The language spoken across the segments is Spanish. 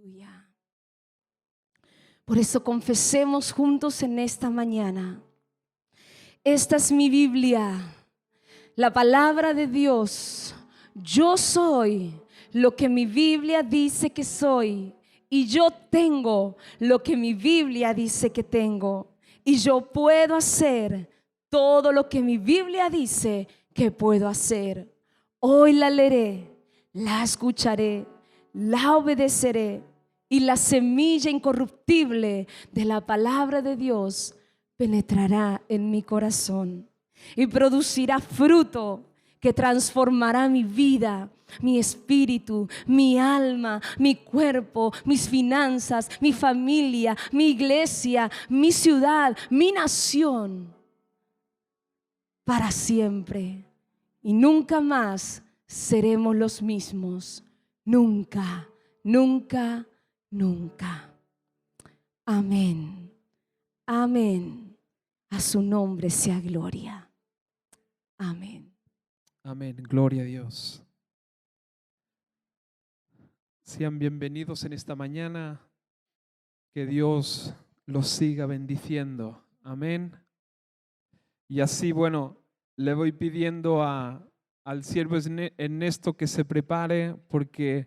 Aleluya. Por eso confesemos juntos en esta mañana. Esta es mi Biblia, la palabra de Dios. Yo soy lo que mi Biblia dice que soy. Y yo tengo lo que mi Biblia dice que tengo. Y yo puedo hacer todo lo que mi Biblia dice que puedo hacer. Hoy la leeré, la escucharé, la obedeceré. Y la semilla incorruptible de la palabra de Dios penetrará en mi corazón y producirá fruto que transformará mi vida, mi espíritu, mi alma, mi cuerpo, mis finanzas, mi familia, mi iglesia, mi ciudad, mi nación, para siempre. Y nunca más seremos los mismos. Nunca, nunca, nunca. Amén. Amén. A su nombre sea gloria. Amén. Amén. Gloria a Dios. Sean bienvenidos en esta mañana. Que Dios los siga bendiciendo. Amén. Y así, bueno, le voy pidiendo al siervo Ernesto que se prepare porque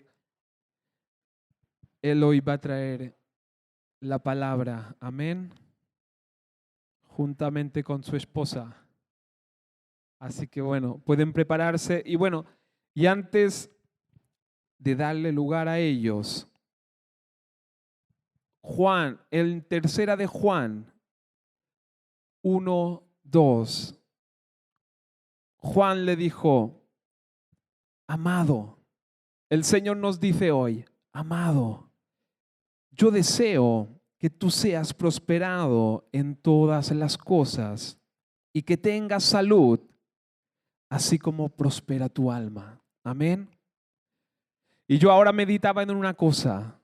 él hoy va a traer la palabra. Amén. Juntamente con su esposa. Así que bueno, pueden prepararse. Y bueno, y antes de darle lugar a ellos, Juan, en tercera de Juan 1:2, Juan le dijo, amado, el Señor nos dice hoy, amado, yo deseo que tú seas prosperado en todas las cosas y que tengas salud, así como prospera tu alma. Amén. Y yo ahora meditaba en una cosa.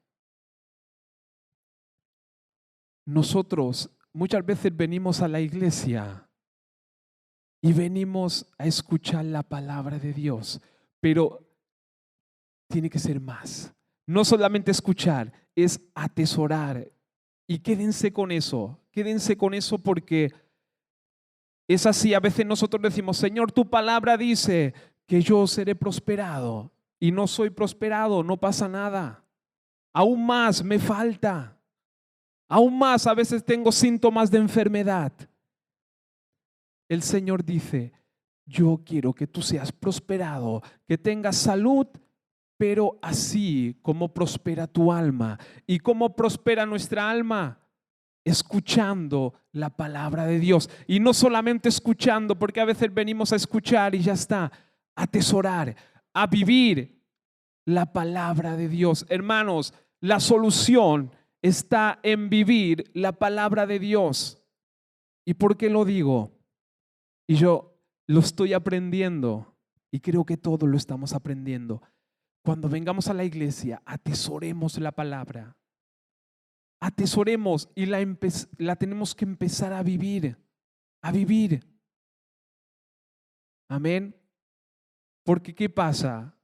Nosotros muchas veces venimos a la iglesia y venimos a escuchar la palabra de Dios, pero tiene que ser más. No solamente escuchar, es atesorar. Y quédense con eso porque es así. A veces nosotros decimos, Señor, tu palabra dice que yo seré prosperado y no soy prosperado, no pasa nada. Aún más me falta. Aún más a veces tengo síntomas de enfermedad. El Señor dice, yo quiero que tú seas prosperado, que tengas salud, pero así como prospera tu alma. ¿Y cómo prospera nuestra alma? Escuchando la palabra de Dios. Y no solamente escuchando, porque a veces venimos a escuchar y ya está, a atesorar, a vivir la palabra de Dios. Hermanos, la solución está en vivir la palabra de Dios. ¿Y por qué lo digo? Y yo lo estoy aprendiendo y creo que todos lo estamos aprendiendo. Cuando vengamos a la iglesia, atesoremos la palabra. Atesoremos y la tenemos que empezar a vivir. A vivir. Amén. Porque ¿qué pasa?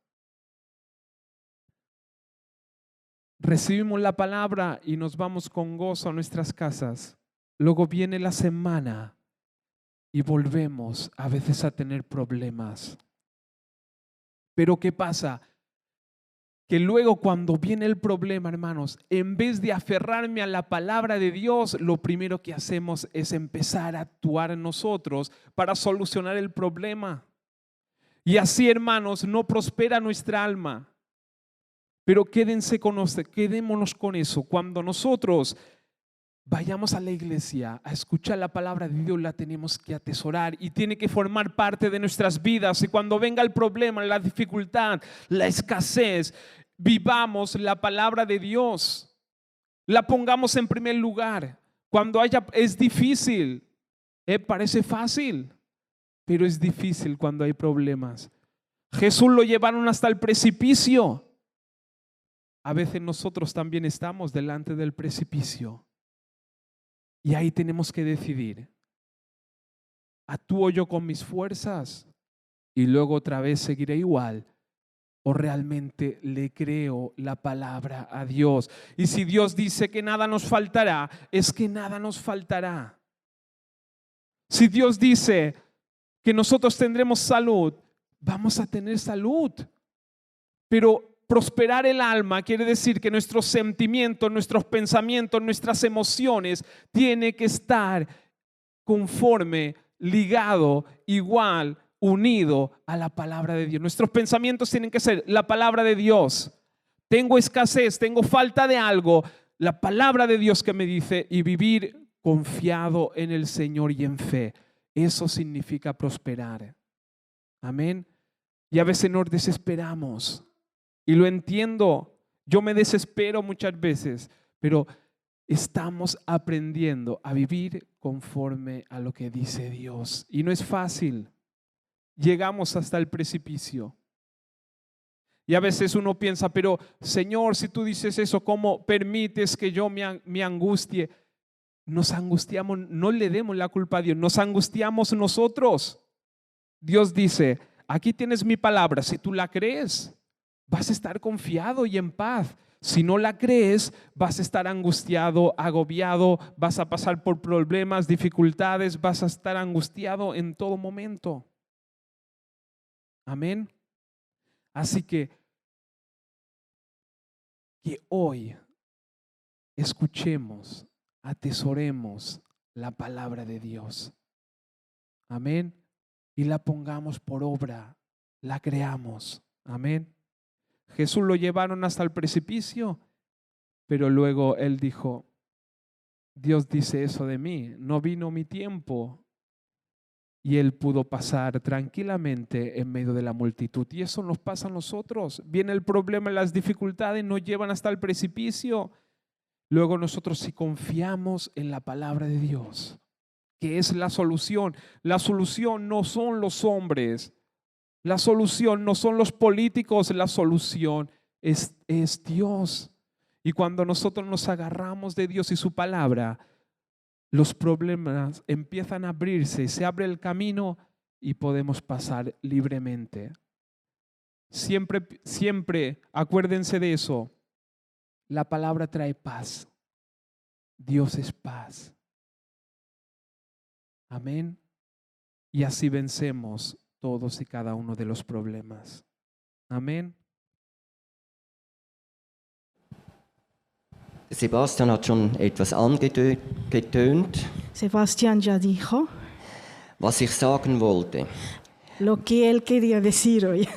Recibimos la palabra y nos vamos con gozo a nuestras casas. Luego viene la semana y volvemos a veces a tener problemas. Pero ¿qué pasa? Que luego cuando viene el problema, hermanos, en vez de aferrarme a la palabra de Dios, lo primero que hacemos es empezar a actuar en nosotros para solucionar el problema. Y así, hermanos, no prospera nuestra alma. Pero quedémonos con eso. Cuando nosotros vayamos a la iglesia a escuchar la palabra de Dios, la tenemos que atesorar y tiene que formar parte de nuestras vidas. Y cuando venga el problema, la dificultad, la escasez, vivamos la palabra de Dios. La pongamos en primer lugar. Cuando es difícil, parece fácil, pero es difícil cuando hay problemas. Jesús lo llevaron hasta el precipicio. A veces nosotros también estamos delante del precipicio. Y ahí tenemos que decidir, ¿actúo yo con mis fuerzas y luego otra vez seguiré igual? o realmente le creo la palabra a Dios. Y si Dios dice que nada nos faltará, es que nada nos faltará. Si Dios dice que nosotros tendremos salud, vamos a tener salud. Pero prosperar el alma quiere decir que nuestros sentimientos, nuestros pensamientos, nuestras emociones tienen que estar conforme, ligado, igual, unido a la palabra de Dios. Nuestros pensamientos tienen que ser la palabra de Dios. Tengo escasez, tengo falta de algo, la palabra de Dios que me dice, y vivir confiado en el Señor y en fe. Eso significa prosperar. Amén. Y a veces nos desesperamos. Y lo entiendo. Yo me desespero muchas veces, pero estamos aprendiendo a vivir conforme a lo que dice Dios. Y no es fácil. Llegamos hasta el precipicio. Y a veces uno piensa, pero Señor, si tú dices eso, ¿cómo permites que yo me angustie? Nos angustiamos, no le demos la culpa a Dios, nos angustiamos nosotros. Dios dice, aquí tienes mi palabra, si tú la crees, vas a estar confiado y en paz. Si no la crees, vas a estar angustiado, agobiado, vas a pasar por problemas, dificultades, vas a estar angustiado en todo momento. Amén. Así que hoy escuchemos, atesoremos la palabra de Dios. Amén. Y la pongamos por obra, la creamos. Amén. Jesús lo llevaron hasta el precipicio, pero luego él dijo, Dios dice eso de mí, no vino mi tiempo. Y él pudo pasar tranquilamente en medio de la multitud. Y eso nos pasa a nosotros. Viene el problema, las dificultades nos llevan hasta el precipicio. Luego nosotros, si confiamos en la palabra de Dios, que es la solución no son los hombres, la solución no son los políticos, la solución es Dios. Y cuando nosotros nos agarramos de Dios y su palabra, los problemas empiezan a abrirse, se abre el camino y podemos pasar libremente. Siempre acuérdense de eso. La palabra trae paz. Dios es paz. Amén. Y así vencemos todos y cada uno de los problemas. Amén. Sebastian hat schon etwas angetönt, Sebastián ya dijo was ich sagen wollte, lo que él quería decir hoy,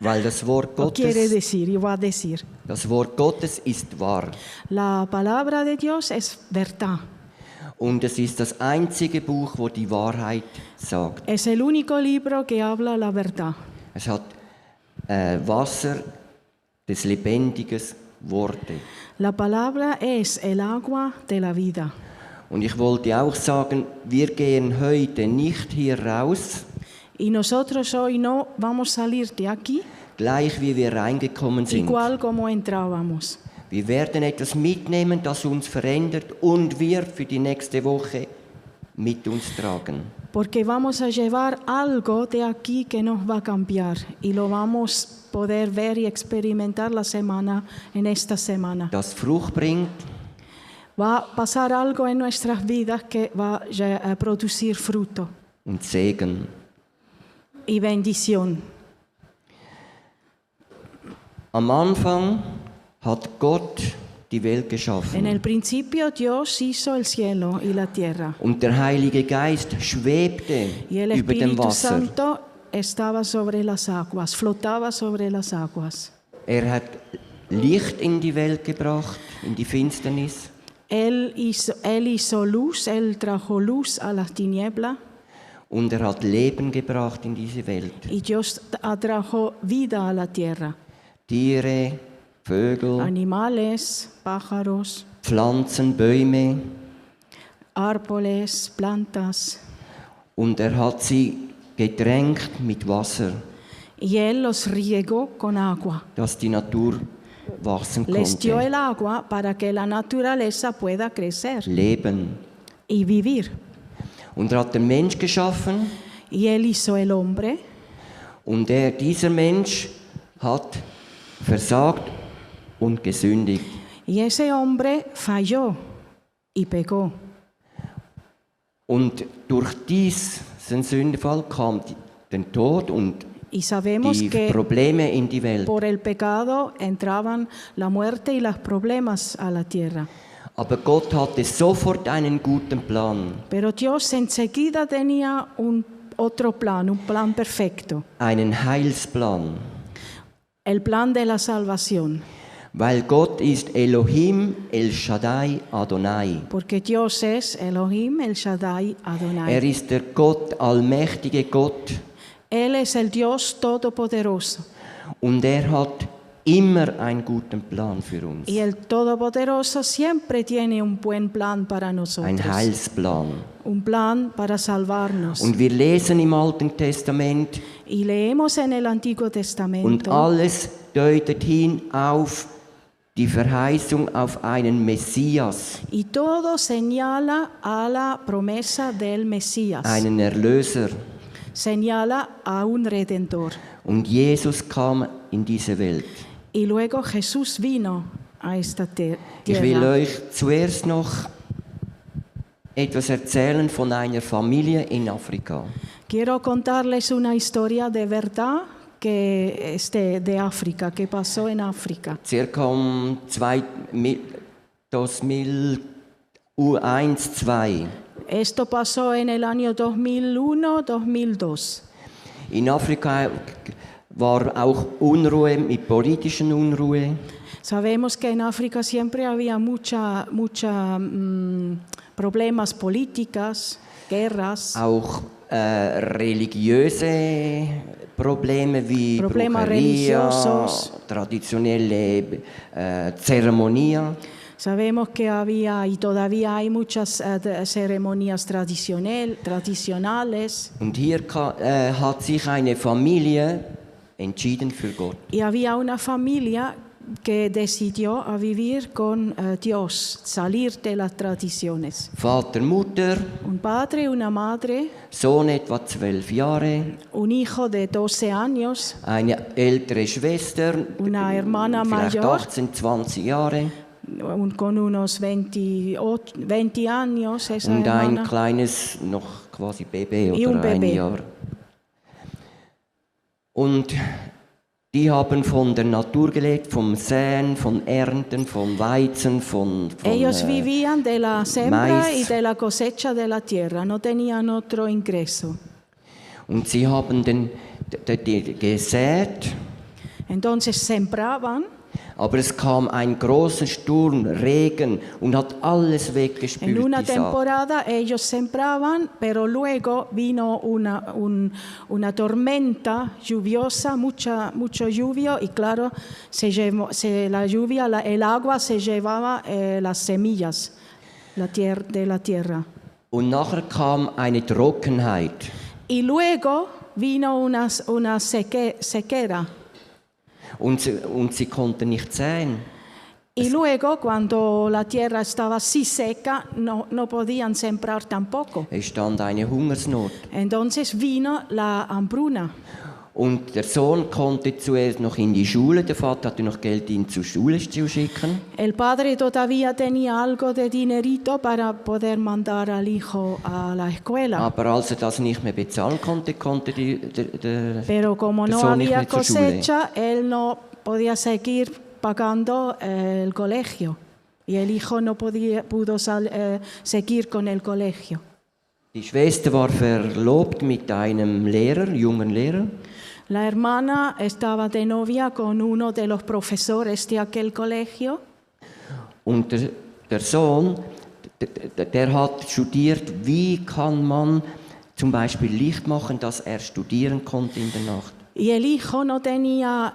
weil das Wort o quiere Gottes, decir y va a decir. das Wort Gottes ist wahr La palabra de Dios es verdad. und es ist das einzige Buch, wo die Wahrheit sagt. Es el único libro que habla la verdad. Es hat Wasser des lebendigen Wortes. La palabra es el agua de la vida. Und ich wollte auch sagen, wir gehen heute nicht hier raus, Y nosotros hoy no vamos a salir de aquí gleich wie wir reingekommen sind. igual como entrábamos. Wir werden etwas mitnehmen, das uns verändert und wir für die nächste Woche mit uns tragen. Porque vamos a llevar algo de aquí que nos va a cambiar y lo vamos a poder ver y experimentar en esta semana. Das Frucht bringt Va a pasar algo en nuestras vidas que va a producir fruto und Segen. y bendición. Am Anfang hat Gott die Welt En geschaffen el principio Dios hizo el cielo y la tierra und der Heilige Geist schwebte y el über dem Espíritu Wasser. Santo estaba sobre las aguas, flotaba sobre las aguas. Hat Licht in die Welt gebracht, in die Finsternis. Él hizo luz, Él trajo luz a las tinieblas Und hat Leben gebracht in diese Welt. y Dios trajo vida a la tierra. Tiere, Vögel, Animales, pájaros, Pflanzen, Bäume. árboles, plantas. Und hat sie getränkt mit Wasser, Y Él los riegó con agua. dass die Natur wachsen Les dio konnte. el agua para que la naturaleza pueda crecer Leben. y vivir. Und hat den Mensch geschaffen Y Él hizo el hombre und dieser Mensch hat versagt und gesündigt. Y ese hombre falló y pecó. Und durch diesen Sündenfall kam der Tod und Y sabemos die que Probleme in die Welt. por el pecado entraban la muerte y los problemas a la tierra. Aber Gott hatte sofort einen guten Plan, Pero Dios enseguida tenía otro plan, un plan perfecto, einen Heilsplan. el plan de la salvación. Weil Gott ist Elohim, El Shaddai, Adonai. Porque Dios es Elohim, El Shaddai, Adonai. Ist der Gott, allmächtige Gott. Él es el Dios Todopoderoso. Und hat immer einen guten Plan für uns. Y el Todopoderoso siempre tiene un buen plan para nosotros. Ein Heilsplan. Un plan para salvarnos. Und wir lesen im Alten Testament Y leemos en el Antiguo und Testamento. alles deutet hin auf die Verheißung auf einen Messias, Y todo señala a la promesa del Mesías. einen Erlöser. Señala a un redentor. Und Jesus kam in diese Welt. Y luego Jesús vino a esta Ich will tierra. euch zuerst noch etwas erzählen von einer Familie in Afrika. Quiero contarles una historia de verdad que de África, que pasó en África. Circa um 2001-2. Esto pasó en el año 2001-2002. In Afrika war auch Unruhe, mit politischen Unruhe. Sabemos que en África siempre había mucha problemas políticas, guerras, Auch religiöse Probleme wie Problema Brujeria, religiosos. traditionelle Zeremonien. Sabemos que había y todavía hay muchas ceremonias tradicionales. Und hier hat sich eine Familie entschieden für Gott. Y había una familia que decidió a vivir con Dios, salir de las tradiciones. Vater, Mutter, Un padre, una madre, Sohn etwa 12 Jahre, un hijo de 12 años, eine ältere Schwester, una hermana vielleicht mayor 18, 20 Jahre con unos 20 años, esa und ein hermana, kleines, noch quasi Baby Y un oder ein Baby. Jahr. Und die haben von der Natur gelebt, vom Säen, von Ernten, vom Weizen, von Ellos vivían de la siembra Maíz. y de la cosecha de la tierra, no tenían otro ingreso. Und sie haben gesät, Entonces sembraban, aber es kam ein großer Sturm, Regen und hat alles weggespült. en una die Saat. temporada ellos sembraban, pero luego vino una tormenta lluviosa, mucho lluvia, y claro, el agua se llevaba las semillas de la tierra. Und nachher kam eine Trockenheit. Y luego vino una sequera. Und sie konnten nicht säen. Y luego, cuando la tierra estaba así seca, no podían sembrar tampoco. Es stand eine Hungersnot. Entonces vino la hambruna. Und der Sohn konnte zuerst noch in die Schule. Der Vater hatte noch Geld, ihn zur Schule zu schicken. El padre todavía tenía algo de dinerito para poder mandar al hijo a la escuela. Aber als das nicht mehr bezahlen konnte, konnte der Pero como der no Sohn nicht había mehr zur Schule. cosecha, él no podía seguir pagando el colegio. Y el hijo no pudo seguir con el colegio. Die Schwester war verlobt mit einem Lehrer, jungen Lehrer. La hermana estaba de novia con uno de los profesores de aquel colegio. Und der Sohn, der hat studiert, wie kann man zum Beispiel Licht machen, dass er studieren konnte in der Nacht. Y el hijo no tenía,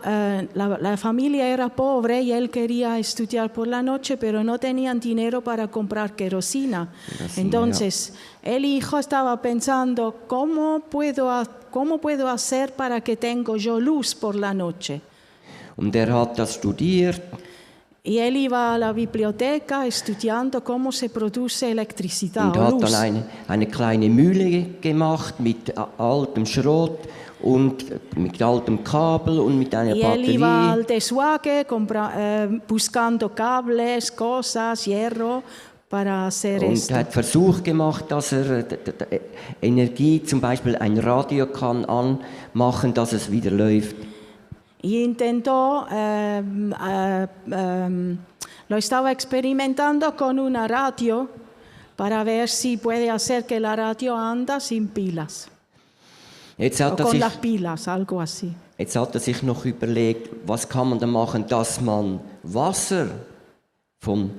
la familia era pobre y él quería estudiar por la noche, pero no tenían dinero para comprar querosina. Entonces, el hijo estaba pensando, ¿cómo puedo hacer para que tenga yo luz por la noche? Und er hat das studiert. Y él iba a la biblioteca estudiando cómo se produce electricidad Und o hat luz. dann eine kleine Mühle gemacht mit altem Schrot und mit altem Kabel und mit einer Y él iba Batterie. al desguaque buscando cables, cosas, hierro para hacer Und esto. hat Versuch gemacht, dass er Energie, zum Beispiel ein Radio kann anmachen, dass es wieder läuft. Y intentó, lo estaba experimentando con una radio para ver si puede hacer que la radio anda sin pilas. Jetzt O hat, er con sich, las pilas, algo así. jetzt hat er sich noch überlegt, was kann man da machen, dass man Wasser von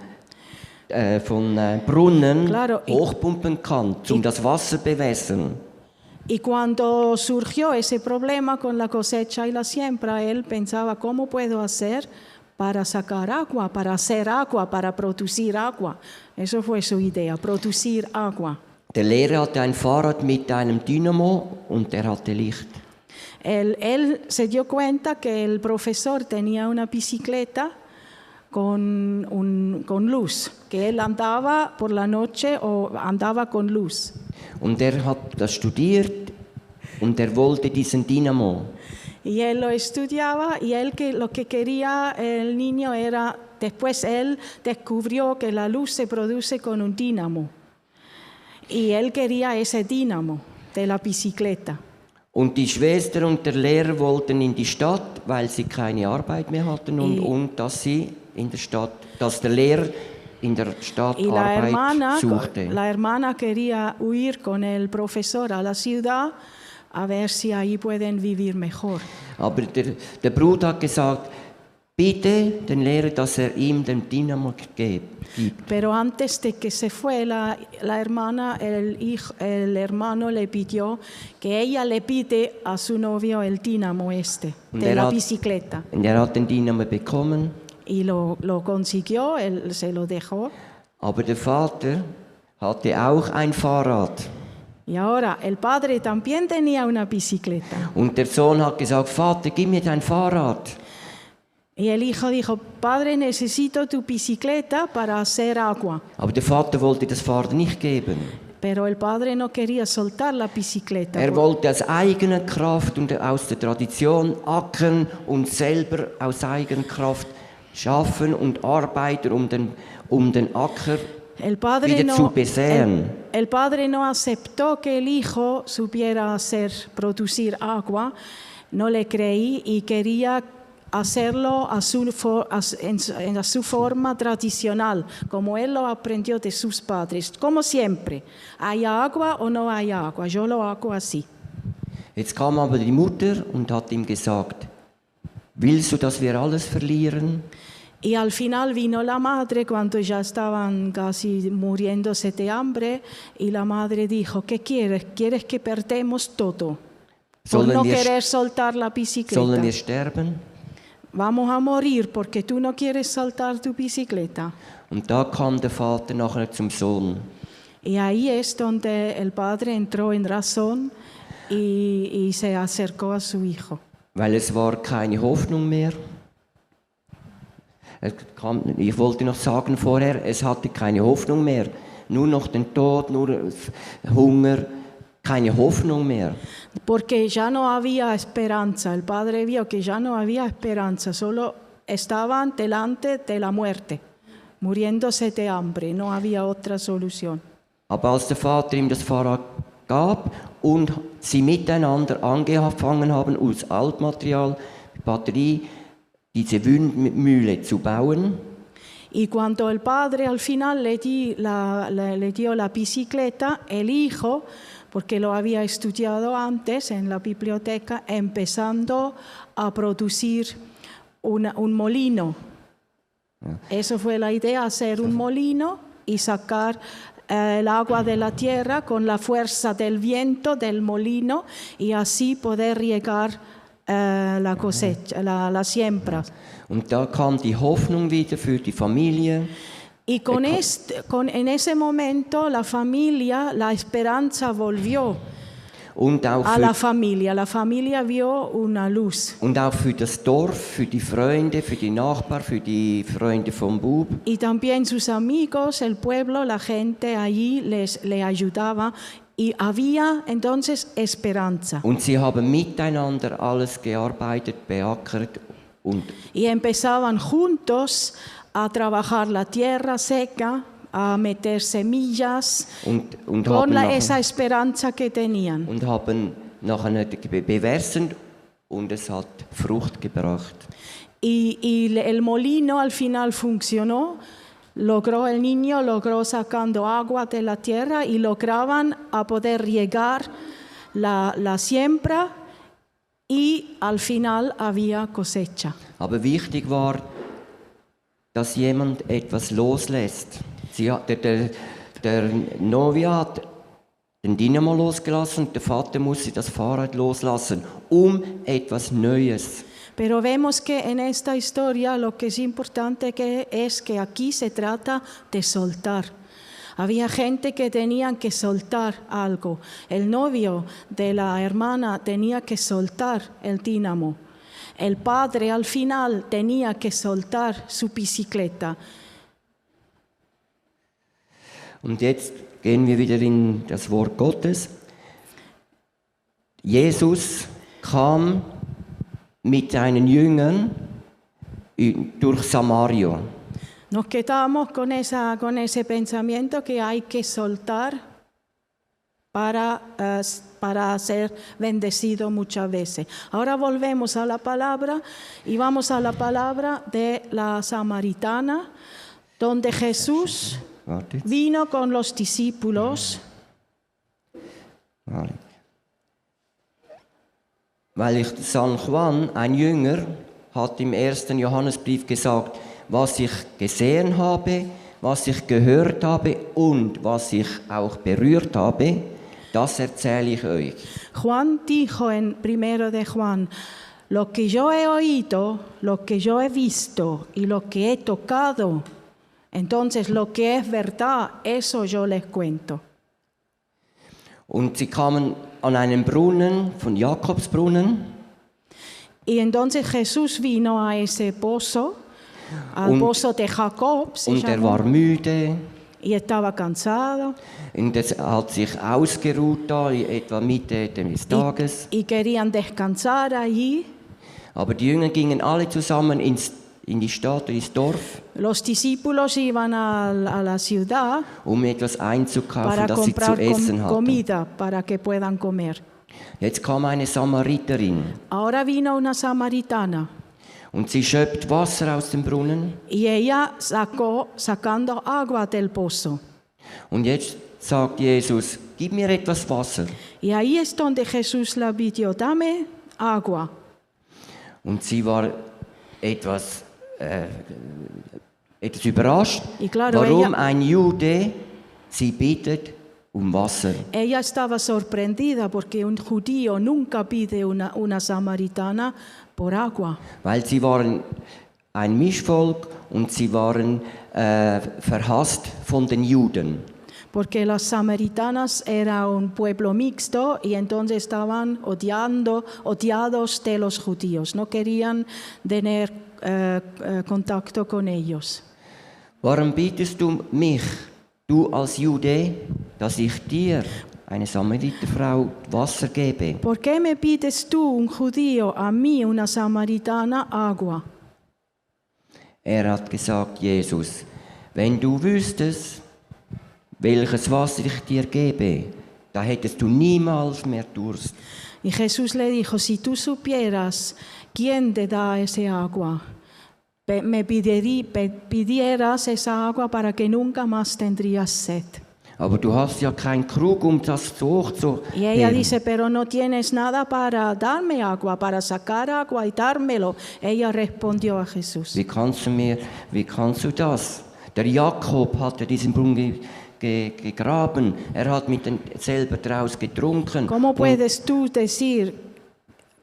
Brunnen Claro, hochpumpen kann, um das Wasser bewässern. Y cuando surgió ese problema con la cosecha y la siembra, él pensaba, ¿cómo puedo hacer para sacar agua, para hacer agua, para producir agua? Eso fue su idea, producir agua. Der Lehrer hatte ein Fahrrad mit einem Dynamo und der hatte Licht. Él se dio cuenta que el profesor tenía una bicicleta con luz, que él andaba por la noche o andaba con luz. Und er hat das studiert und er wollte diesen Dynamo. Y él lo estudiaba y lo que quería el niño era, después él descubrió que la luz se produce con un dínamo. Y él quería ese dínamo de la bicicleta. Und die Schwester und der Lehrer wollten in die Stadt, weil sie keine Arbeit mehr hatten und dass der Lehrer in der Stadt Y la Arbeit suchte. hermana quería huir con el profesor a la ciudad a ver si ahí pueden vivir mejor. Aber der Bruder hat gesagt, bitte den Lehrer, dass er ihm den Dynamo gibt. Pero antes de que se fue, la hermana, el hermano le pidió que ella le pide a su novio el dínamo de la bicicleta. Und er hat den Dynamo bekommen. Y lo consiguió, él se lo dejó. Aber der Vater hatte auch ein Fahrrad. Y ahora, el padre también tenía una bicicleta. Und der Sohn hat gesagt, Vater, gib mir dein Fahrrad. Y el hijo dijo, padre, necesito tu bicicleta para hacer agua. Aber der Vater wollte das Fahrrad nicht geben. Pero el padre no quería soltar la bicicleta. Er wollte aus eigener Kraft und aus der Tradition ackern und selber aus eigener Kraft schaffen und arbeiten, um den Acker wieder zu besäen. El padre no aceptó que el hijo supiera producir agua, no le creí y quería hacerlo en su forma tradicional, como él lo aprendió de sus padres. Como siempre, ¿hay agua o no hay agua? Yo lo hago así. Jetzt kam aber die Mutter und hat ihm gesagt, willst du, dass wir alles verlieren? Y al final vino la madre cuando ya estaban casi muriéndose de hambre y la madre dijo, ¿qué quieres? ¿Quieres que perdemos todo? Por no querer soltar la bicicleta. Sollen wir sterben? Vamos a morir porque tú no quieres soltar tu bicicleta. Und da kam der Vater nachher zum Sohn. Y ahí es donde el padre entró en razón y se acercó a su hijo. Weil es war keine Hoffnung mehr. Ich wollte noch sagen vorher, es hatte keine Hoffnung mehr. Nur noch den Tod, nur Hunger, keine Hoffnung mehr. Porque ya no había esperanza. El padre vio que ya no había esperanza, solo estaban delante de la muerte, muriéndose de hambre, no había otra solución. Aber als der Vater ihm das Fahrrad gab und sie miteinander angefangen haben, aus Altmaterial, Batterie, diese Windmühle zu bauen. Y cuando el padre al final le dio la bicicleta, el hijo, porque lo había estudiado antes en la biblioteca, empezando a producir un molino. Eso fue la idea, hacer un molino y sacar el agua de la tierra con la fuerza del viento del molino y así poder regar la cosecha, la siembra. Und da kam die Hoffnung wieder für die Familie. Y en ese momento la familia, la esperanza volvió Und auch a la familia vio una luz. Und auch für das Dorf, für die Freunde, für die Nachbarn, für die Freunde vom Bub. Y también sus amigos, el pueblo, la gente allí le ayudaba Y había entonces esperanza. Und sie haben miteinander alles gearbeitet, beackert y empezaban juntos a trabajar la tierra seca, a meter semillas con esa esperanza que tenían. Und haben nachher bewässert und es hat Frucht gebracht. Y el molino al final funcionó. El niño logró sacando agua de la tierra y lograban a poder regar la siembra y al final había cosecha. Aber wichtig war, dass jemand etwas loslässt. Der Novi hat den Dynamo losgelassen, der Vater musste das Fahrrad loslassen, etwas Neues. Pero vemos que en esta historia lo que es importante es que aquí se trata de soltar. Había gente que tenían que soltar algo. El novio de la hermana tenía que soltar el dínamo. El padre al final tenía que soltar su bicicleta. Und jetzt gehen wir wieder in das Wort Gottes. Jesus kam mit seinen Jüngern durch Samaria. Nos quedamos con ese pensamiento que hay que soltar para ser bendecido muchas veces. Ahora volvemos a la palabra y vamos a la palabra de la samaritana, donde Jesús vino con los discípulos. Weil San Juan, ein Jünger, hat im 1. Johannesbrief gesagt, was ich gesehen habe, was ich gehört habe und was ich auch berührt habe, das erzähle ich euch. Juan dijo en 1 de Juan, lo que yo he oído, lo que yo he visto y lo que he tocado, entonces lo que es verdad, eso yo les cuento. Und sie kamen an einen Brunnen, von Jakobsbrunnen. Y entonces Jesús vino a ese pozo, al pozo de Jacob. Und er war müde. Y estaba cansado. Und er hat sich ausgeruht da, etwa Mitte des Tages. Y querían descansar allí. Aber die Jünger gingen alle zusammen in die Stadt, ins Dorf. Los discípulos iban a la ciudad etwas einzukaufen, para das sie zu comprar essen hatten. comida para que puedan comer. Jetzt kam eine Samariterin. Ahora vino una samaritana. Und sie schöpft Wasser aus dem Brunnen. Y ella sacando agua del pozo. Und jetzt sagt Jesus, gib mir etwas Wasser. Y ahí es donde Jesús la pidió, dame agua. Und sie war etwas überrascht, claro, warum ein Jude sie bittet Wasser. Ella estaba sorprendida porque un judío nunca pide una samaritana por agua. Weil sie waren ein Mischvolk und sie waren verhasst von den Juden. Porque las samaritanas era un pueblo mixto y entonces estaban odiados de los judíos. No querían tener contacto con ellos. Warum bittest du mich, du als Jude, dass ich dir, eine Samariterfrau, Wasser gebe? ¿Por qué me pides tú, un judío, a mí, una samaritana, agua? Hat gesagt, Jesus, wenn du wüsstest, welches Wasser ich dir gebe, da hättest du niemals mehr Durst. Y Jesús le dijo, si tú supieras quién te da ese agua, me pidieras esa agua para que nunca más tendrías sed. Aber du hast ja keinen Krug, das hochzuheben. Y ella dice, pero no tienes nada para darme agua, para sacar agua y dármelo. Ella respondió a Jesús. Wie kannst du das? Der Jakob hatte diesen Brunnen gegraben. Hat selber daraus getrunken. ¿Cómo puedes tú decir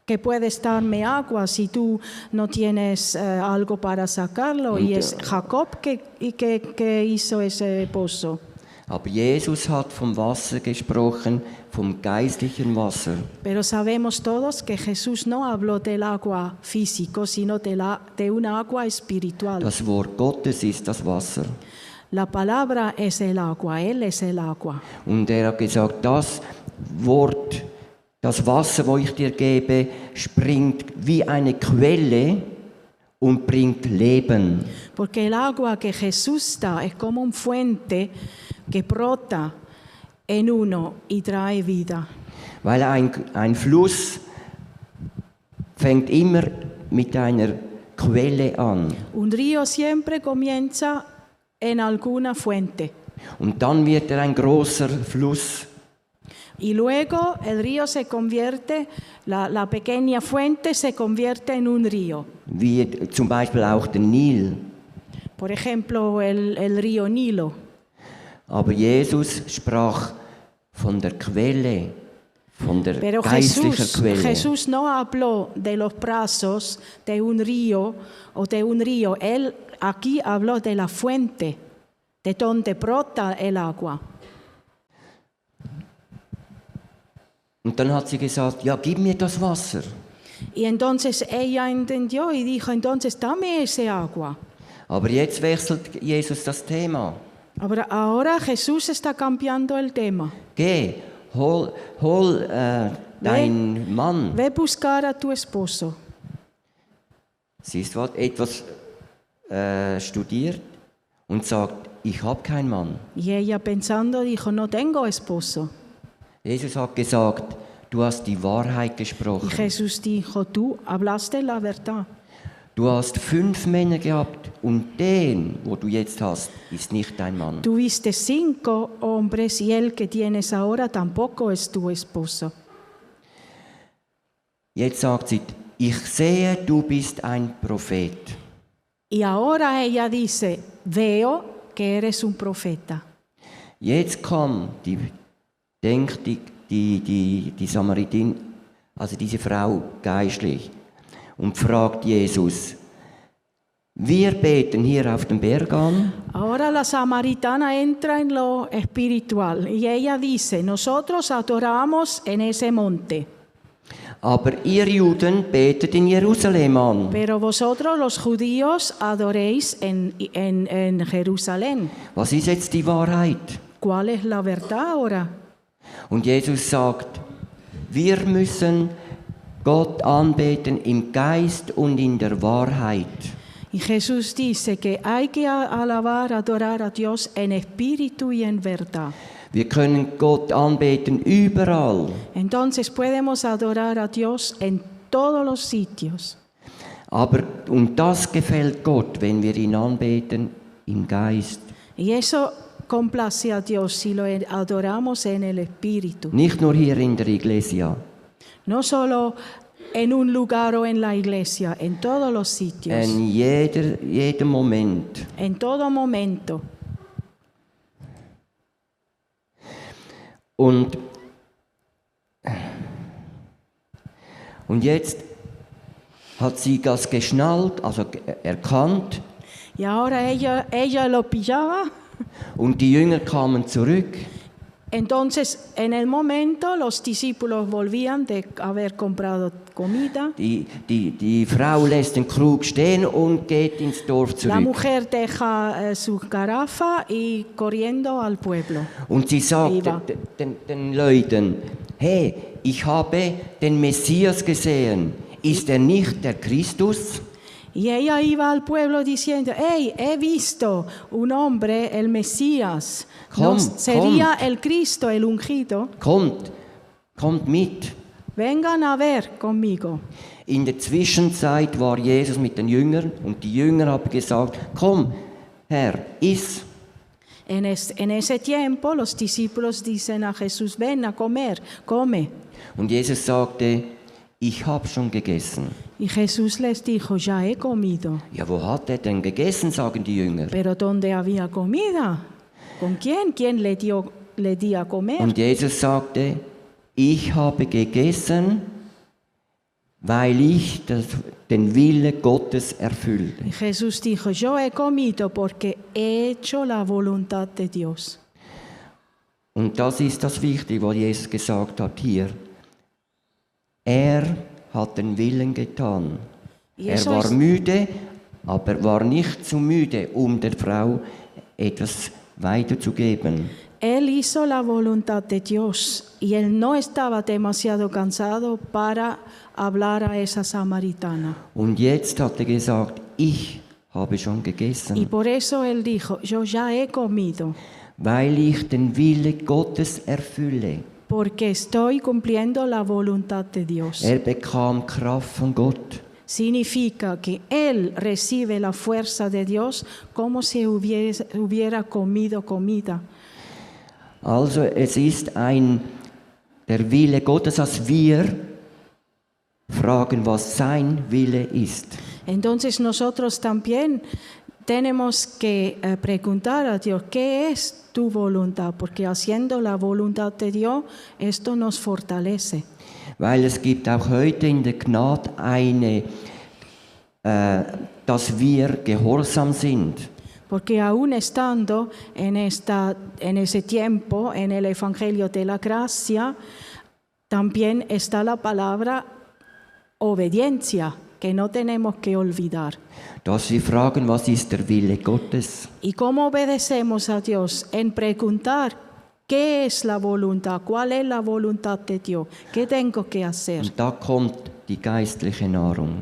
que puedes darme agua si tú no tienes algo para sacarlo? Y es Jacob que hizo ese pozo. Aber Jesus hat vom Wasser gesprochen, vom geistlichen Wasser. Pero sabemos todos que Jesús no habló del agua físico, sino de un agua espiritual. Das Wort Gottes ist das Wasser. La palabra es el agua, Él es el agua. Und er hat gesagt, das Wort, das Wasser, wo ich dir gebe, springt wie eine Quelle und bringt Leben. Porque el agua que Jesús da es como un fuente que brota en uno y trae vida. Weil ein Fluss fängt immer mit einer Quelle an. Un río siempre comienza en alguna fuente. Und dann wird er ein großer Fluss. Y luego el río se convierte, la pequeña fuente se convierte en un río. Wie zum Beispiel auch der Nil. Por ejemplo, el río Nilo. Aber Jesus sprach von der Quelle, von der Pero geistlichen Quelle. Jesús no habló de los brazos de un río o de un río. Él aquí habló de la fuente, de donde brota el agua. Und dann hat sie gesagt, ja, gib mir das Wasser. Y entonces ella entendió y dijo, entonces dame ese agua. Aber jetzt wechselt Jesus das Thema. Aber ahora Jesús está cambiando el tema. Geh, hol deinen Mann. Ve buscar a tu esposo. Sie ist etwas studiert und sagt, ich habe keinen Mann. Y ella pensando dijo, no tengo esposo. Jesus hat gesagt, du hast die Wahrheit Y gesprochen. Jesús dijo, tú hablaste la verdad. Du hast 5 Männer gehabt und den, wo du jetzt hast, ist nicht dein Mann. Tuviste 5 hombres y el que tienes ahora tampoco es tu esposo. Jetzt sagt sie, ich sehe, du bist ein Prophet. Y ahora ella dice, veo que eres un profeta. Jetzt kam die Samaritin, also diese Frau geistlich, und fragt Jesus, wir beten hier auf dem Berg an. Ahora la samaritana entra en lo espiritual y ella dice, nosotros adoramos en ese monte. Aber ihr Juden betet in Jerusalem an. Pero vosotros los judíos adoréis en Jerusalén. Was ist jetzt die Wahrheit? ¿Cuál es la verdad ahora? Und Jesus sagt, wir müssen Gott anbeten im Geist und in der Wahrheit. Y Jesús dice que hay que alabar, adorar a Dios en espíritu y en verdad. Wir können Gott anbeten überall. Entonces podemos adorar a Dios en todos los sitios. Und das gefällt Gott, wenn wir ihn anbeten im Geist. Y eso complace a Dios si lo adoramos en el espíritu. Nicht nur hier in der Iglesia. No solo en un lugar o en la iglesia, en todos los sitios. In jedem Moment. En todo momento. Und jetzt hat sie das geschnallt, also erkannt. Y ahora ella lo pillaba. Und die Jünger kamen zurück. Entonces, en el momento, los discípulos volvían de haber comprado comida. Die Frau lässt den Krug stehen und geht ins Dorf zurück. La mujer deja su carafa y corriendo al pueblo. Und sie sagt den Leuten, hey, ich habe den Messias gesehen. Ist er nicht der Christus? Y ella iba al pueblo diciendo, hey, he visto un hombre, el Mesías. ¿Sería el Cristo, el ungido? Kommt mit. Vengan a ver conmigo. In der Zwischenzeit war Jesus mit den Jüngern und die Jünger haben gesagt, komm, Herr, iss. En ese tiempo los discípulos dicen a Jesús, ven a comer, come. Und Jesus sagte, ich habe schon gegessen. Y Jesús les dijo, ya he comido. Ja, wo hat er denn gegessen, sagen die Jünger. Pero ¿dónde había comida? ¿Con quién? ¿Quién le di a comer? Und Jesus sagte, ich habe gegessen, weil ich den Wille Gottes erfüllte. Y Jesús dijo, yo he comido porque he hecho la voluntad de Dios. Und das ist das Wichtige, was Jesus gesagt hat hier. Er hat den Willen getan. Er war müde, aber war nicht zu müde, um der Frau etwas weiterzugeben. Él hizo la voluntad de Dios y él no estaba demasiado cansado para hablar a esa samaritana. Und jetzt hat er gesagt, ich habe schon gegessen, Y por eso él dijo, yo ya he comido, weil ich den Wille Gottes erfülle. porque estoy cumpliendo la voluntad de Dios. Er bekam Kraft von Gott. Significa que él recibe la fuerza de Dios como si hubiera comido comida. Also es ist der Wille Gottes, dass wir fragen, was sein Wille ist. Entonces nosotros también tenemos que preguntar a Dios, ¿qué es tu voluntad? Porque haciendo la voluntad de Dios, esto nos fortalece. Weil es gibt auch heute in der Gnade dass wir gehorsam sind. Porque aún estando en ese tiempo, en el Evangelio de la Gracia, también está la palabra obediencia, que no tenemos que olvidar. Dass wir fragen, was ist der Wille Gottes? ¿Y cómo obedecemos a Dios? En preguntar, ¿qué es la voluntad? ¿Cuál es la voluntad de Dios? ¿Qué tengo que hacer? Und da kommt die geistliche Nahrung.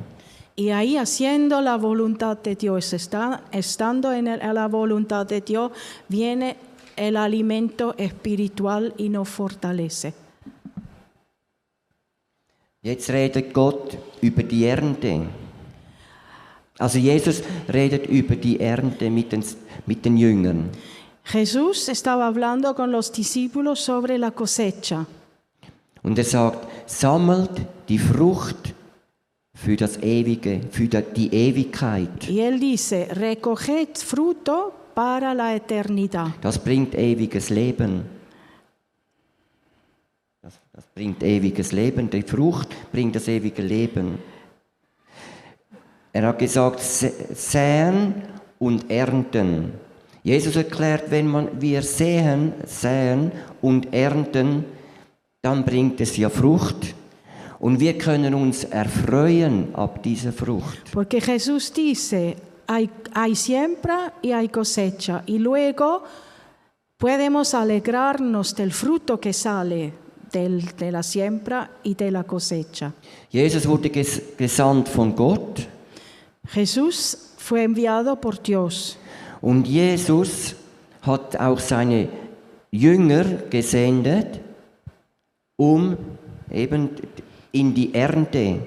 Y ahí haciendo la voluntad de Dios, estando en la voluntad de Dios, viene el alimento espiritual y nos fortalece. Jetzt redet Gott über die Ernte. Also Jesus redet über die Ernte mit den Jüngern. Jesús estaba hablando con los discípulos sobre la cosecha. Und er sagt, sammelt die Frucht für das Ewige, für die Ewigkeit. Y él dice, recoged fruto para la eternidad. Das bringt ewiges Leben. Das bringt ewiges Leben. Die Frucht bringt das ewige Leben. Er hat gesagt, säen und ernten. Jesus erklärt, wenn wir säen und ernten, dann bringt es ja Frucht. Und wir können uns erfreuen ab dieser Frucht. Porque Jesús dice, hay siembra y hay cosecha. Y luego podemos alegrarnos del fruto que sale de la siembra y de la cosecha. Jesus wurde gesandt von Gott. Jesús fue enviado por Dios. Und Jesus hat auch seine Jünger gesendet, um eben in die Ernte,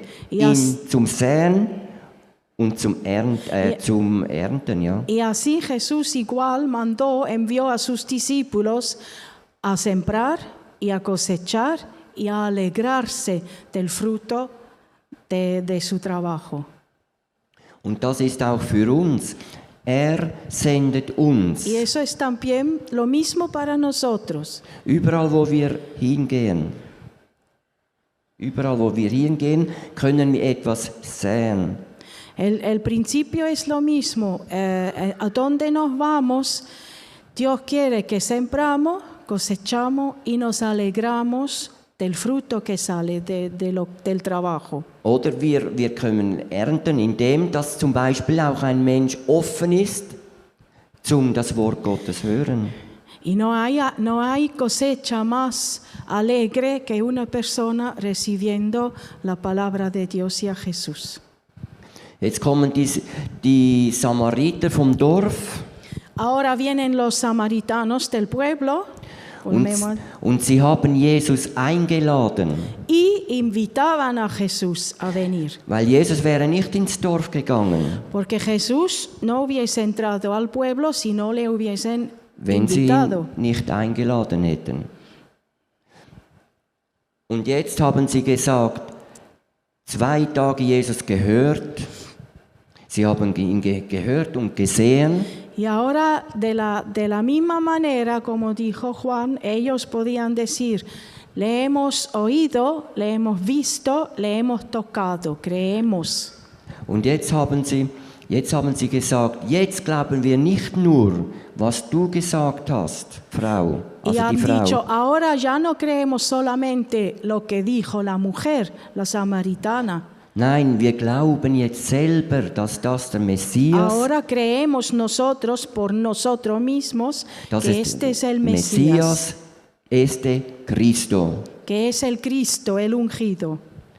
zum Säen und zum Ernten, ja. Y así Jesús igual envió a sus discípulos a sembrar y a cosechar y a alegrarse del fruto de su trabajo. Und das ist auch für uns. Er sendet uns. Y eso es también lo mismo para nosotros. Überall, wo wir hingehen, können wir etwas säen. El principio es lo mismo. A donde nos vamos, Dios quiere que sembramos, cosechamos y nos alegramos del fruto que sale del trabajo. Oder wir können ernten, indem dass zum Beispiel auch ein Mensch offen ist, zum das Wort Gottes hören. Y no hay cosecha más alegre que una persona recibiendo la palabra de Dios y a Jesús. Jetzt kommen die Samariter vom Dorf. Ahora vienen los samaritanos del pueblo. Und sie haben Jesus eingeladen. Y invitaban a Jesús a venir. Weil Jesus wäre nicht ins Dorf gegangen. Porque Jesús no hubiese entrado al pueblo si no le hubiesen wenn invitado. Sie ihn nicht eingeladen hätten. Und jetzt haben sie gesagt, 2 Tage Jesus gehört. Sie haben ihn gehört und gesehen. Y ahora, de la misma manera, como dijo Juan, ellos podían decir, le hemos oído, le hemos visto, le hemos tocado, creemos. Und jetzt haben sie gesagt, jetzt glauben wir nicht nur, was du gesagt hast, Frau. Y Also han die Frau. dicho, ahora ya no creemos solamente lo que dijo la mujer, la samaritana, Nein, wir glauben jetzt selber, dass das der Messias, Ahora creemos nosotros por nosotros mismos das que ist este es el Mesías, este Christo, que es el Cristo, el ungido,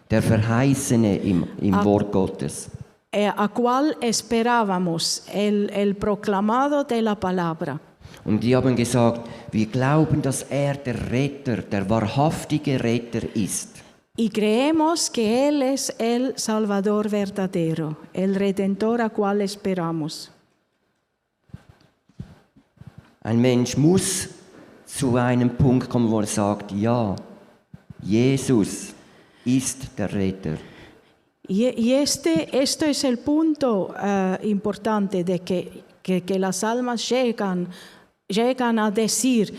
der Verheißene im Wort Gottes. a cual esperábamos, el proclamado de la palabra. Und die haben gesagt, wir glauben, dass er der Retter, der wahrhaftige Retter ist. Y creemos que Él es el Salvador verdadero, el Redentor a cual esperamos. Ein Mensch muss zu einem Punkt kommen, wo er sagt, ja, Jesus ist der Retter. Y esto es el punto importante de que las almas llegan a decir,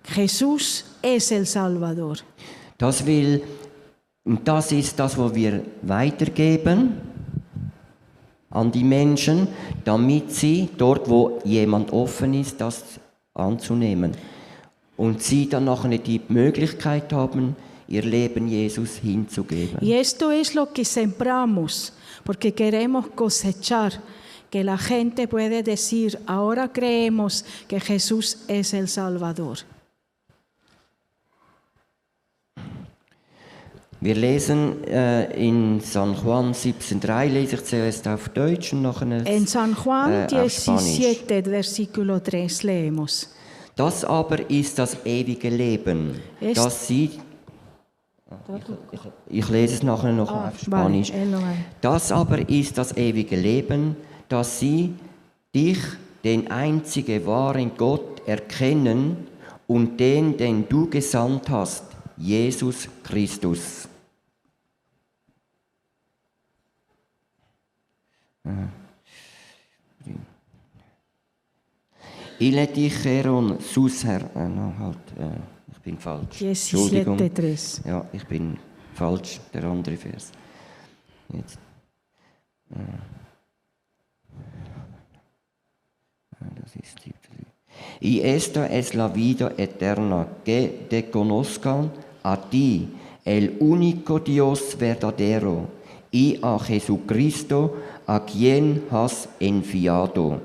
Jesús es el Salvador. Und das ist das, was wir weitergeben an die Menschen, damit sie dort, wo jemand offen ist, das anzunehmen. Und sie dann nachher die Möglichkeit haben, ihr Leben Jesus hinzugeben. Y esto es lo que sembramos, porque queremos cosechar, que la gente puede decir, ahora creemos que Jesús es el Salvador. Wir lesen in San Juan 17,3, lese ich zuerst auf Deutsch und nachher En San Juan auf Spanisch. 17, versículo 3 leemos. Das aber ist das ewige Leben, dass sie... Ich lese es nachher noch auf Spanisch. Das aber ist das ewige Leben, dass sie dich, den einzigen wahren Gott, erkennen und den du gesandt hast, Jesus Christus. Ile dijeron sus ich bin falsch. Entschuldigung. 17,3. Ja, ich bin falsch, der andere Vers. Jetzt. Das ist die. Y esta es la vida eterna, que te conozcan a ti, el único Dios verdadero, y a Jesucristo, a quien has enviado.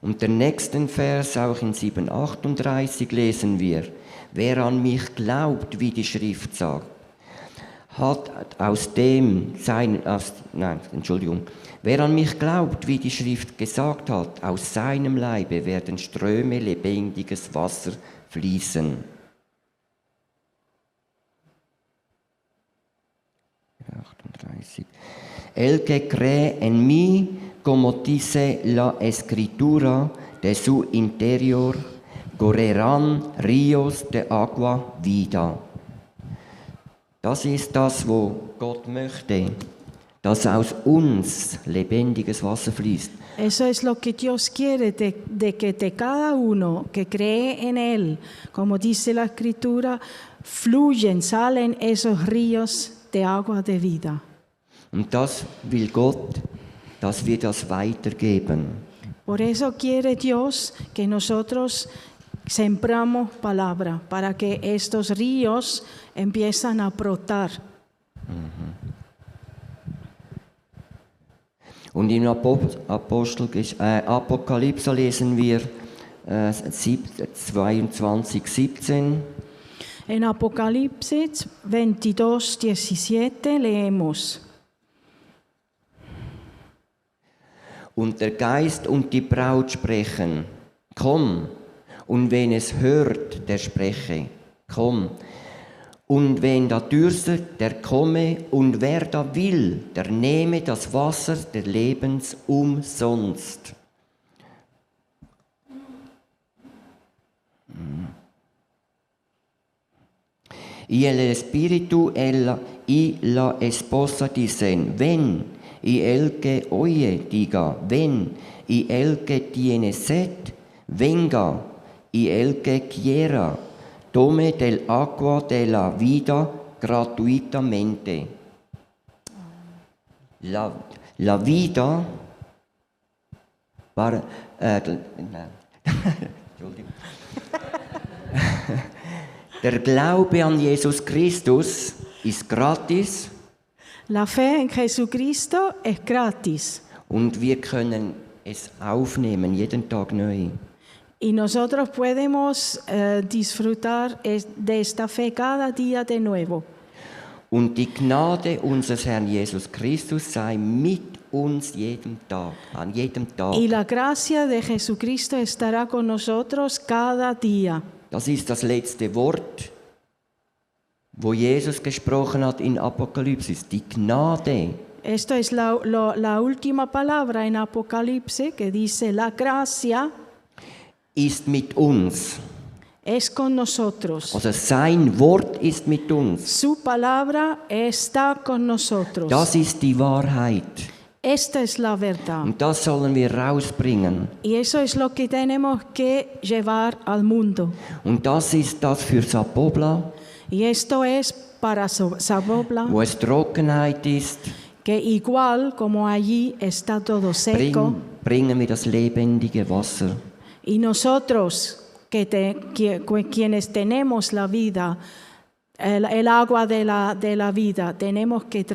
Und der nächsten Vers, auch in 7,38 lesen wir, wer an mich glaubt, wie die Schrift sagt, hat wer an mich glaubt, wie die Schrift gesagt hat, aus seinem Leibe werden Ströme lebendiges Wasser fließen. 38. El que cree en mí, como dice la Escritura, de su interior correrán ríos de agua vida. Das ist das, was Gott möchte, dass aus uns lebendiges Wasser fließt. Eso es lo que Dios quiere, de que de cada uno que cree en Él, como dice la Escritura, salen esos ríos de agua de vida. Und das will Gott, dass wir das weitergeben. Por eso quiere Dios que nosotros sembramos palabra, para que estos ríos empiezan a brotar. Und in Apokalypse lesen wir 22,17. En Apocalipsis 22:17 leemos. Und der Geist und die Braut sprechen, komm. Und wen es hört, der spreche, komm. Und wen da dürstet, der komme. Und wer da will, der nehme das Wasser des Lebens umsonst. Y el Espíritu y la esposa dicen, ven. Y el que oye diga, ven. Y el que tiene sed, venga. Y el que quiera, tome del agua de la vida gratuitamente. La vida para... Der Glaube an Jesus Christus ist gratis. La fe en Jesucristo es gratis. Und wir können es aufnehmen, jeden Tag neu. Y nosotros podemos disfrutar de esta fe cada día de nuevo. Und die Gnade unseres Herrn Jesus Christus sei mit uns jeden Tag, an jedem Tag. Y la gracia de Jesucristo estará con nosotros cada día. Das ist das letzte Wort, wo Jesus gesprochen hat in Apokalypsis. Die Gnade. Esto es la última palabra en Apocalipsis que dice la gracia Ist mit uns. es con nosotros. Also sein Wort ist mit uns. Su palabra está con nosotros. Das ist die Wahrheit. Esta es la verdad. Und das sollen wir rausbringen. Y eso es lo que tenemos que llevar al mundo. Und das ist das für Sapobla, Y esto es para Sabobla, wo es Trockenheit ist. que igual como allí está todo seco, Bringen wir das lebendige Wasser. y nosotros quienes tenemos la vida, el agua de la vida, tenemos que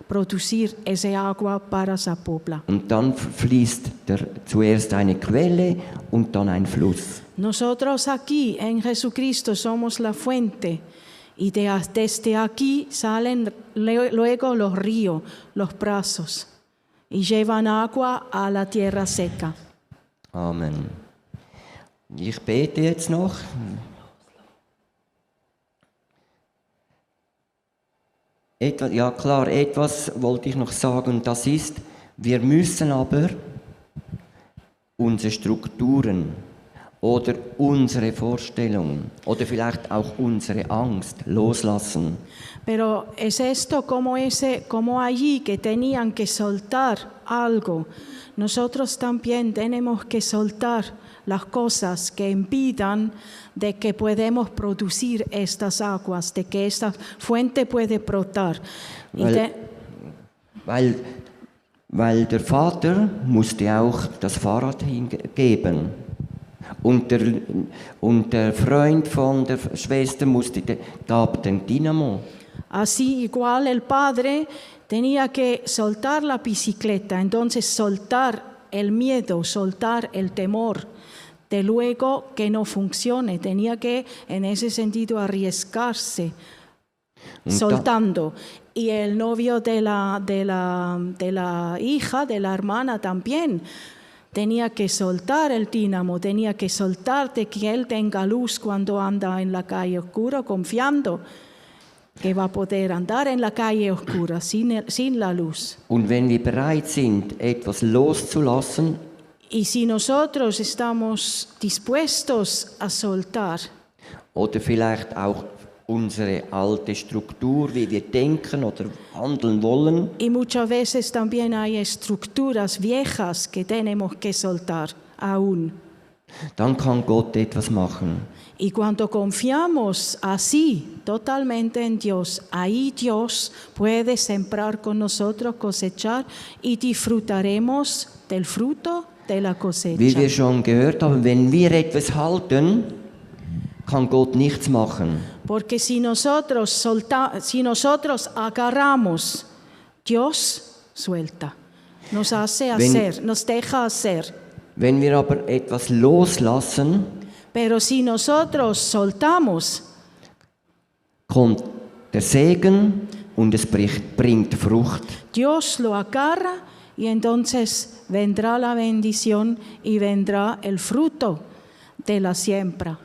producir ese agua para Sapobla. Und dann fließt zuerst eine Quelle und dann ein Fluss. Nosotros aquí en Jesucristo somos la fuente y desde aquí salen luego los ríos, los brazos y llevan agua a la tierra seca. Amen. Ich bete jetzt noch. Etwas wollte ich noch sagen. Das ist, wir müssen aber unsere Strukturen oder unsere Vorstellungen oder vielleicht auch unsere Angst loslassen. Pero es esto como allí que tenían que soltar algo. Nosotros también tenemos que soltar las cosas que impidan de que podemos producir estas aguas, de que esta fuente puede brotar. Weil der Vater musste auch das Fahrrad hingeben. Und der Freund von der Schwester gab den Dynamo. Así igual el padre tenía que soltar la bicicleta, entonces soltar el miedo, soltar el temor de luego que no funcione. Tenía que en ese sentido arriesgarse, soltando. Y el novio de la hija, de la hermana también, tenía que soltar el dínamo, tenía que soltar de que él tenga luz cuando anda en la calle oscura, confiando que va a poder andar en la calle oscura sin la luz. Und wenn wir bereit sind, etwas loszulassen, y si nosotros estamos dispuestos a soltar, oder vielleicht auch unsere alte Struktur, wie wir denken oder handeln wollen, y muchas veces también hay estructuras viejas que tenemos que soltar aún. Dann kann Gott etwas machen. Y cuando confiamos así totalmente en Dios, ahí Dios puede sembrar con nosotros, cosechar y disfrutaremos del fruto de la cosecha. Wie wir schon gehört haben, wenn wir etwas halten, kann Gott nichts machen. Porque si nosotros agarramos, Dios suelta, nos hace hacer, nos deja hacer. Wenn wir aber etwas loslassen, pero si nosotros soltamos, kommt der Segen und es bringt Frucht. Dios lo agarra y entonces vendrá la bendición y vendrá el fruto de la siembra.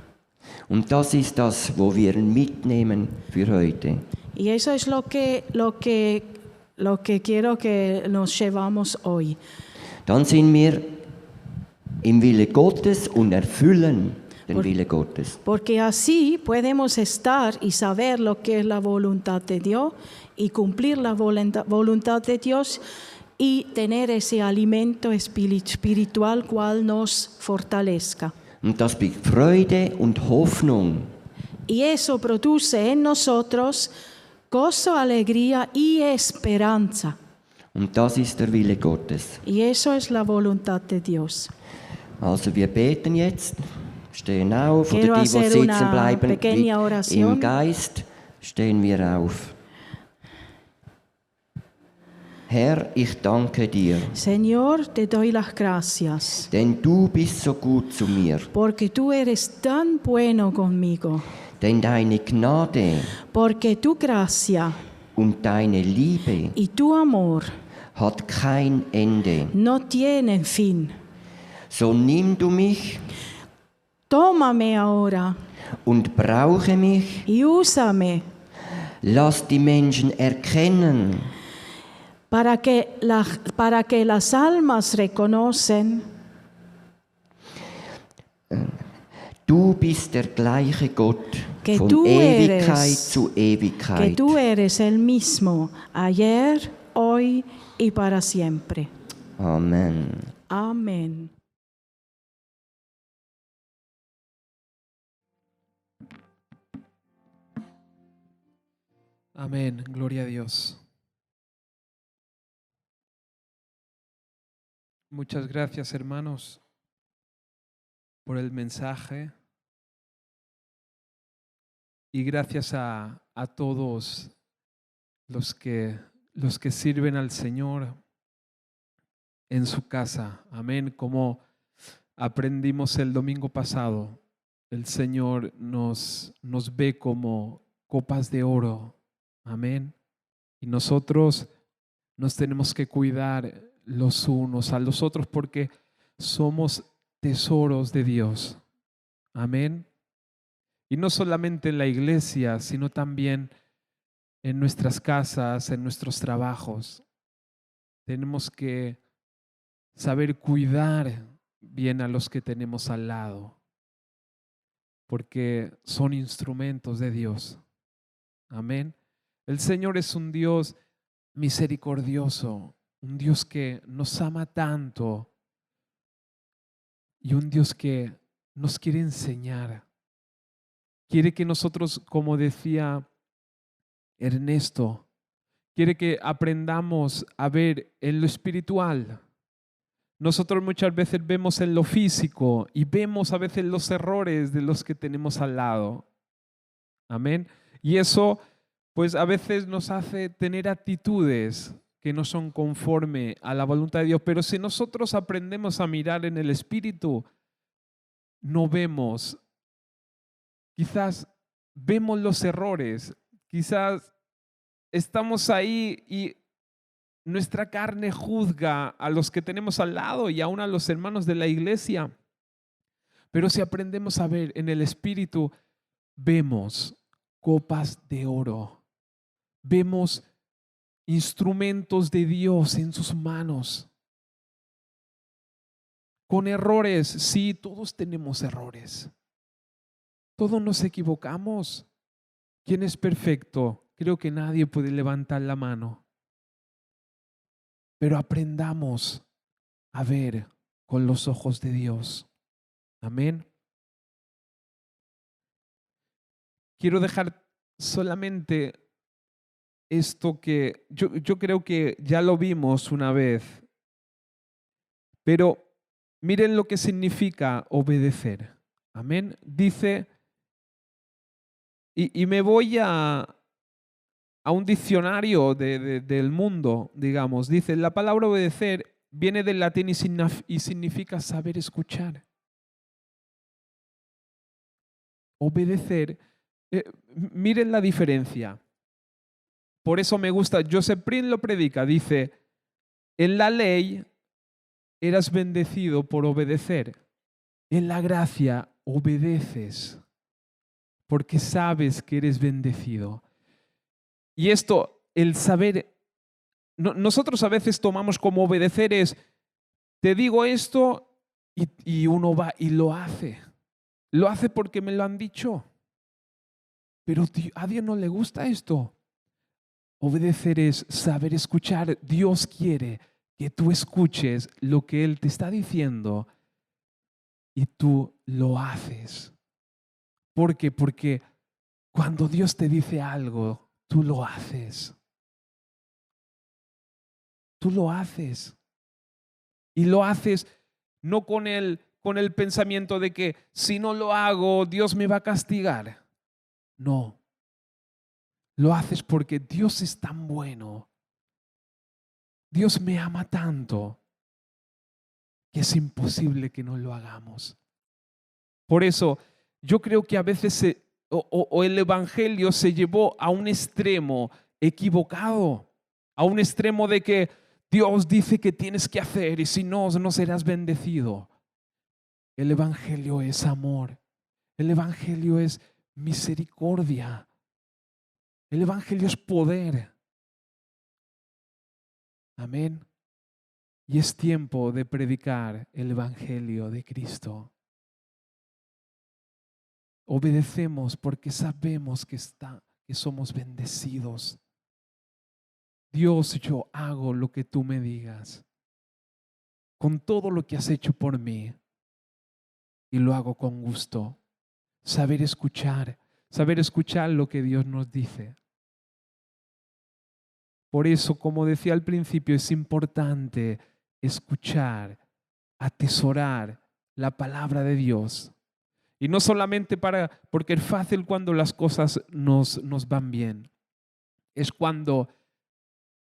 Und das ist das, wo wir mitnehmen für heute. Y eso es lo que quiero que nos llevamos hoy. Dann sind wir im Wille Gottes und erfüllen den Wille Gottes. Porque así podemos estar y saber lo que es la voluntad de Dios y cumplir la voluntad de Dios y tener ese alimento espiritual cual nos fortalezca. Und das bringt Freude und Hoffnung. Y eso produce en nosotros gozo, alegría y esperanza. Und das ist der Wille Gottes. Y eso es la voluntad de Dios. Also wir beten jetzt, stehen auf, Quiero oder die, die hacer sitzen una bleiben, pequeña oración. im Geist stehen wir auf. Herr, ich danke dir, Señor, te doy las gracias, denn du bist so gut zu mir. porque tú eres tan bueno conmigo, Denn deine Gnade porque tu gracia und deine Liebe y tu amor hat kein Ende. no tienen fin. So nimm du mich Tómame ahora und brauche mich. y úsame Lass die Menschen erkennen, para que las almas reconocen du bist der gleiche Gott Que von tú Ewigkeit eres- zu que Ewigkeit. tú eres el mismo ayer, hoy y para siempre. Amen. Amén. Amén, gloria a Dios. Muchas gracias, hermanos, por el mensaje. Y gracias a todos los que sirven al Señor en su casa. Amén. Como aprendimos el domingo pasado, el Señor nos ve como copas de oro. Amén. Y nosotros nos tenemos que cuidar los unos a los otros porque somos tesoros de Dios. Amén. Y no solamente en la iglesia, sino también en nuestras casas, en nuestros trabajos. Tenemos que saber cuidar bien a los que tenemos al lado, porque son instrumentos de Dios. Amén. El Señor es un Dios misericordioso, un Dios que nos ama tanto y un Dios que nos quiere enseñar. Quiere que nosotros, como decía Ernesto, quiere que aprendamos a ver en lo espiritual. Nosotros muchas veces vemos en lo físico y vemos a veces los errores de los que tenemos al lado. Amén. Y eso pues a veces nos hace tener actitudes que no son conforme a la voluntad de Dios. Pero si nosotros aprendemos a mirar en el espíritu, no vemos, quizás vemos los errores, quizás estamos ahí y nuestra carne juzga a los que tenemos al lado y aún a los hermanos de la iglesia. Pero si aprendemos a ver en el espíritu, vemos copas de oro. Vemos instrumentos de Dios en sus manos. Con errores, sí, todos tenemos errores. Todos nos equivocamos. ¿Quién es perfecto? Creo que nadie puede levantar la mano. Pero aprendamos a ver con los ojos de Dios. Amén. Quiero dejar solamente esto que yo creo que ya lo vimos una vez, pero miren lo que significa obedecer. Amén. Dice, y me voy a un diccionario del mundo, digamos. Dice, la palabra obedecer viene del latín y significa saber escuchar. Obedecer, miren la diferencia. Por eso me gusta, Joseph Prince lo predica, dice, en la ley eras bendecido por obedecer, en la gracia obedeces porque sabes que eres bendecido. Y esto, el saber, nosotros a veces tomamos como obedecer es, te digo esto y uno va y lo hace. Lo hace porque me lo han dicho. Pero a Dios no le gusta esto. Obedecer es saber escuchar. Dios quiere que tú escuches lo que Él te está diciendo y tú lo haces. ¿Por qué? Porque cuando Dios te dice algo, tú lo haces. Tú lo haces. Y lo haces no con el pensamiento de que si no lo hago, Dios me va a castigar. No. Lo haces porque Dios es tan bueno. Dios me ama tanto que es imposible que no lo hagamos. Por eso yo creo que a veces el Evangelio se llevó a un extremo equivocado, a un extremo de que Dios dice que tienes que hacer y si no, no serás bendecido. El Evangelio es amor. El Evangelio es misericordia. El Evangelio es poder. Amén. Y es tiempo de predicar el Evangelio de Cristo. Obedecemos porque sabemos que somos bendecidos. Dios, yo hago lo que tú me digas, con todo lo que has hecho por mí, y lo hago con gusto. Saber escuchar lo que Dios nos dice. Por eso, como decía al principio, es importante escuchar, atesorar la palabra de Dios. Y no solamente porque es fácil cuando las cosas nos van bien. Es cuando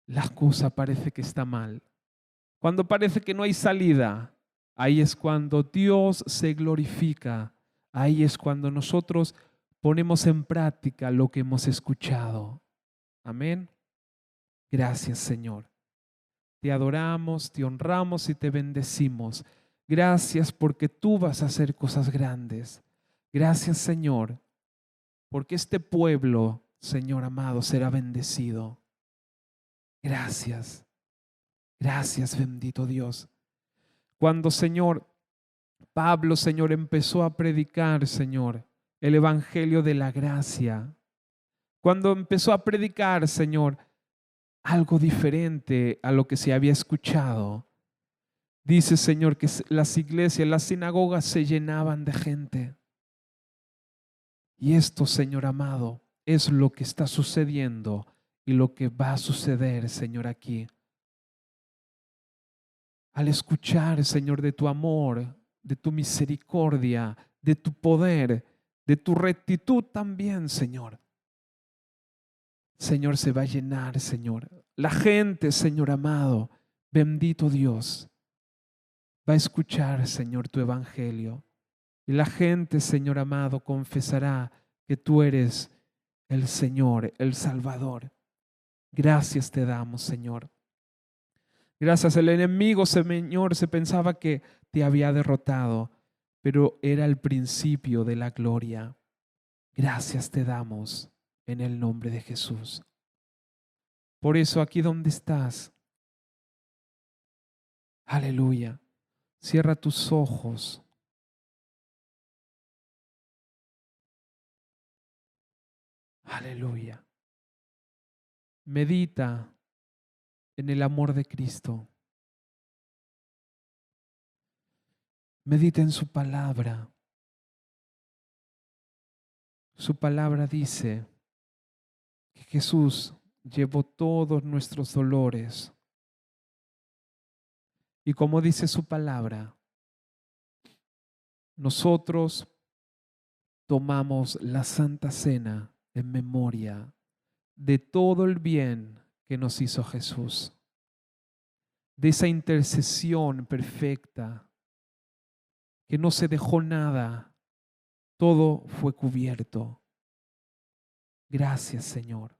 la cosa parece que está mal. Cuando parece que no hay salida, ahí es cuando Dios se glorifica. Ahí es cuando nosotros ponemos en práctica lo que hemos escuchado. Amén. Gracias, Señor. Te adoramos, te honramos y te bendecimos. Gracias porque tú vas a hacer cosas grandes. Gracias, Señor, porque este pueblo, Señor amado, será bendecido. Gracias. Gracias, bendito Dios. Cuando, Señor, Pablo, Señor, empezó a predicar, Señor, el evangelio de la gracia. Cuando empezó a predicar, Señor, algo diferente a lo que se había escuchado. Dice, Señor, que las iglesias, las sinagogas se llenaban de gente. Y esto, Señor amado, es lo que está sucediendo y lo que va a suceder, Señor, aquí. Al escuchar, Señor, de tu amor, de tu misericordia, de tu poder, de tu rectitud también, Señor. Señor, se va a llenar, Señor. La gente, Señor amado, bendito Dios, va a escuchar, Señor, tu evangelio. Y la gente, Señor amado, confesará que tú eres el Señor, el Salvador. Gracias te damos, Señor. Gracias. El enemigo, Señor, se pensaba que te había derrotado, pero era el principio de la gloria. Gracias te damos en el nombre de Jesús. Por eso aquí donde estás, aleluya, cierra tus ojos. Aleluya. Medita en el amor de Cristo. Medita en su palabra. Su palabra dice que Jesús llevó todos nuestros dolores. Y como dice su palabra, nosotros tomamos la Santa Cena en memoria de todo el bien que nos hizo Jesús, de esa intercesión perfecta, que no se dejó nada, todo fue cubierto. Gracias, Señor.